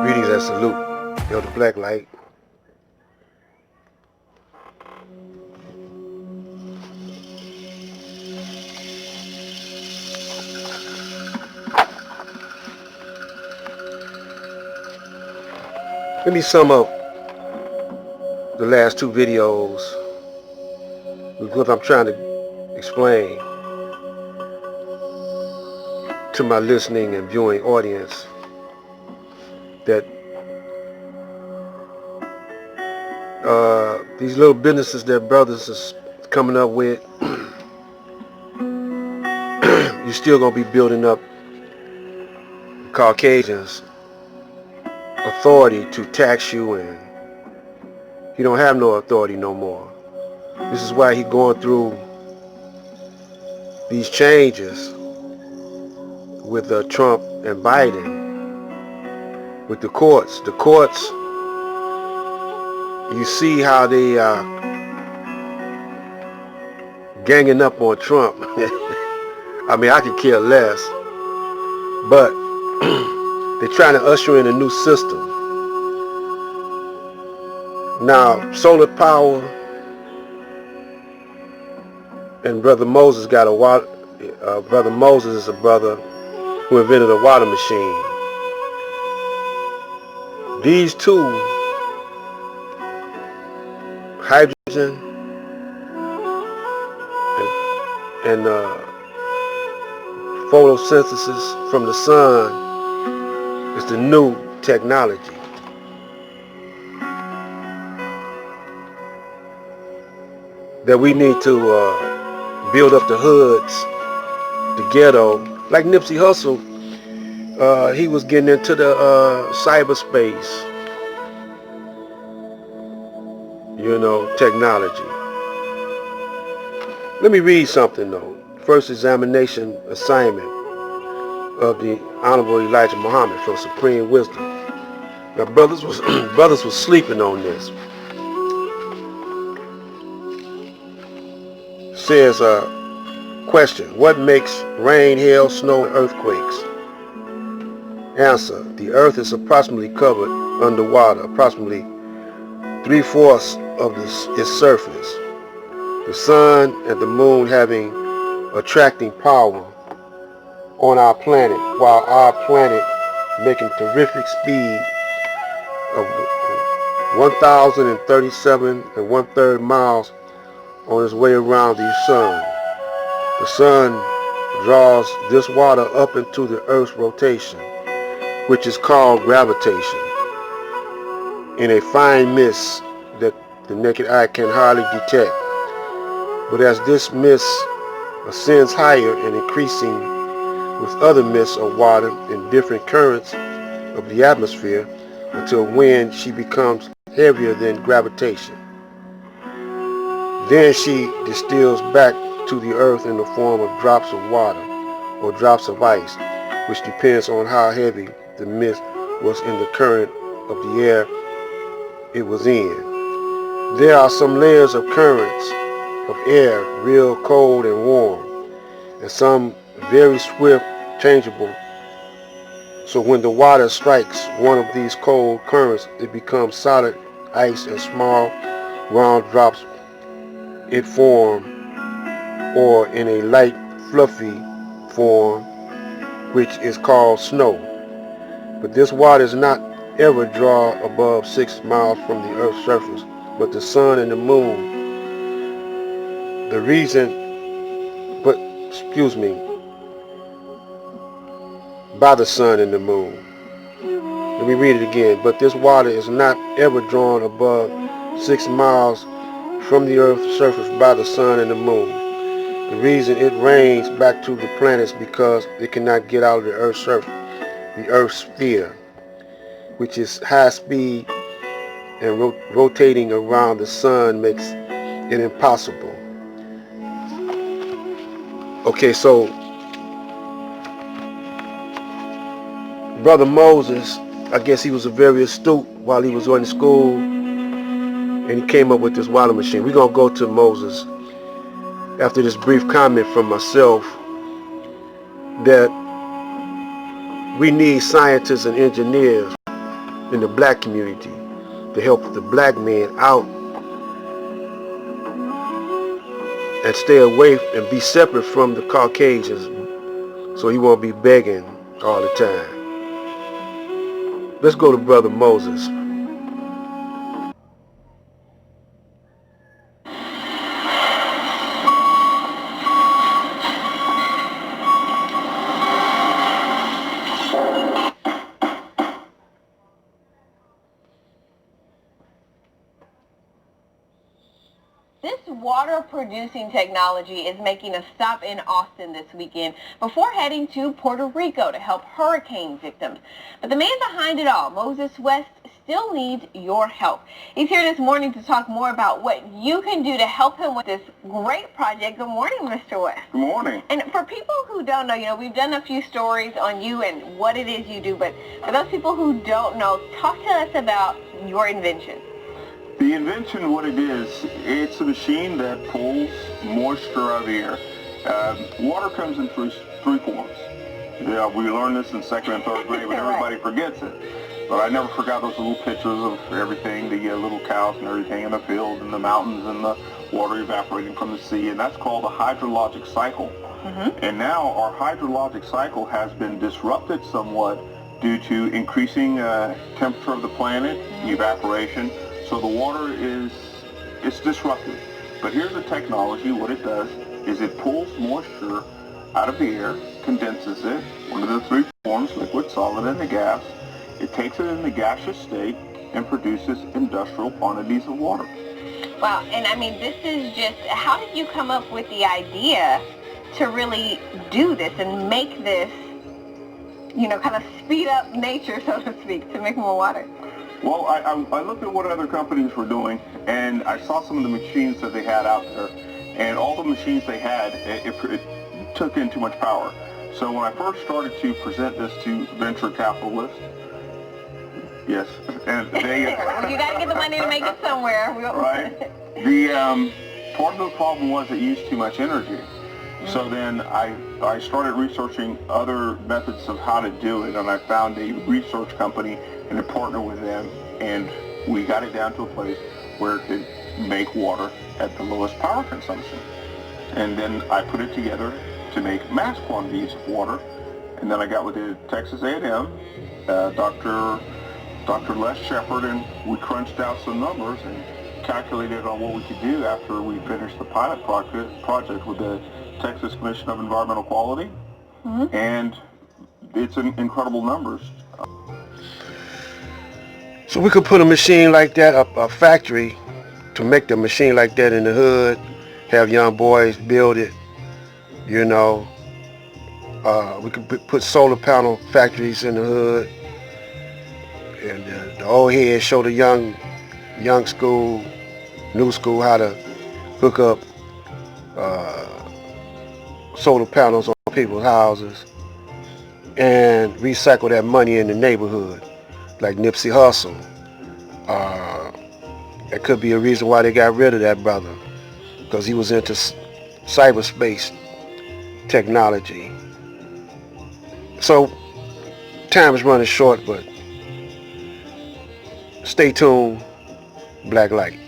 Greetings and salute. Elder Black Light. Let me sum up the last two videos with what I'm trying to explain to my listening and viewing audience, that these little businesses that brothers is coming up with, you're still going to be building up Caucasians' authority to tax you, and you don't have no authority no more. This is why he's going through these changes with Trump and Biden, with the courts. The courts, you see how they are ganging up on Trump. I mean, I could care less, but they're trying to usher in a new system. Now, solar power, and Brother Moses got a water. Brother Moses is a brother who invented a water machine. These two, hydrogen and photosynthesis from the sun, is the new technology. That we need to build up the hoods, the ghetto. Like Nipsey Hussle, he was getting into the cyberspace, technology. Let me read something though. First examination assignment of the Honorable Elijah Muhammad from Supreme Wisdom. Now brothers was sleeping on this. Says question: what makes rain, hail, snow, and earthquakes? Answer: the earth is approximately covered underwater, approximately 3/4 of its surface. The sun and the moon having attracting power on our planet, while our planet making terrific speed of 1,037 1/3 miles on its way around the sun. The sun draws this water up into the earth's rotation, which is called gravitation, in a fine mist that the naked eye can hardly detect. But as this mist ascends higher and increasing with other mists of water in different currents of the atmosphere, until when she becomes heavier than gravitation, then she distills back to the earth in the form of drops of water or drops of ice, which depends on how heavy the mist was in the current of the air it was in. There are some layers of currents of air, real cold and warm, and some very swift, changeable. So when the water strikes one of these cold currents, it becomes solid ice, and small round drops it form, or in a light fluffy form, which is called snow. But this water is not ever draw above 6 miles from the earth's surface, but the sun and the moon. The reason, by the sun and the moon. Let me read it again. But this water is not ever drawn above 6 miles from the earth's surface by the sun and the moon. The reason it rains back to the planets because it cannot get out of the earth's surface, the earth's sphere, which is high speed, and rotating around the sun makes it impossible. Okay, so Brother Moses, I guess he was a very astute while he was going to school, and he came up with this water machine. We're going to go to Moses after this brief comment from myself, that we need scientists and engineers in the black community to help the black man out and stay away and be separate from the Caucasians so he won't be begging all the time. Let's go to Brother Moses. This water-producing technology is making a stop in Austin this weekend before heading to Puerto Rico to help hurricane victims. But the man behind it all, Moses West, still needs your help. He's here this morning to talk more about what you can do to help him with this great project. Good morning, Mr. West. Good morning. And for people who don't know, we've done a few stories on you and what it is you do, but for those people who don't know, talk to us about your invention. The invention, what it is, it's a machine that pulls moisture out of the air. Water comes in three forms. Yeah, we learned this in second and third grade, but everybody forgets it. But I never forgot those little pictures of everything, the little cows and everything in the field and the mountains and the water evaporating from the sea, and that's called the hydrologic cycle. And now our hydrologic cycle has been disrupted somewhat due to increasing temperature of the planet, evaporation. So the water it's disrupted. But here's the technology. What it does is it pulls moisture out of the air, condenses it, one of the three forms, liquid, solid, and a gas. It takes it in the gaseous state and produces industrial quantities of water. Wow, and I mean, this is just, how did you come up with the idea to really do this and make this, kind of speed up nature, so to speak, to make more water? Well, I looked at what other companies were doing, and I saw some of the machines that they had out there, and all the machines they had, it took in too much power. So when I first started to present this to venture capitalists, yes, and they... Well, you got to get the money to make it somewhere. Right. The part of the problem was it used too much energy. So then I started researching other methods of how to do it, and I found a research company and a partner with them, and we got it down to a place where it could make water at the lowest power consumption. And then I put it together to make mass quantities of water, and then I got with the Texas A&M, Dr. Les Shepard, and we crunched out some numbers and calculated on what we could do after we finished the pilot project with the Texas Commission of Environmental Quality, and it's incredible numbers. So we could put a machine like that, a factory, to make the machine like that in the hood, have young boys build it, we could put solar panel factories in the hood, and the old heads show the young school, new school, how to hook up solar panels on people's houses and recycle that money in the neighborhood, like Nipsey Hussle. That could be a reason why they got rid of that brother, because he was into cyberspace technology. So time is running short, but stay tuned. Black Light.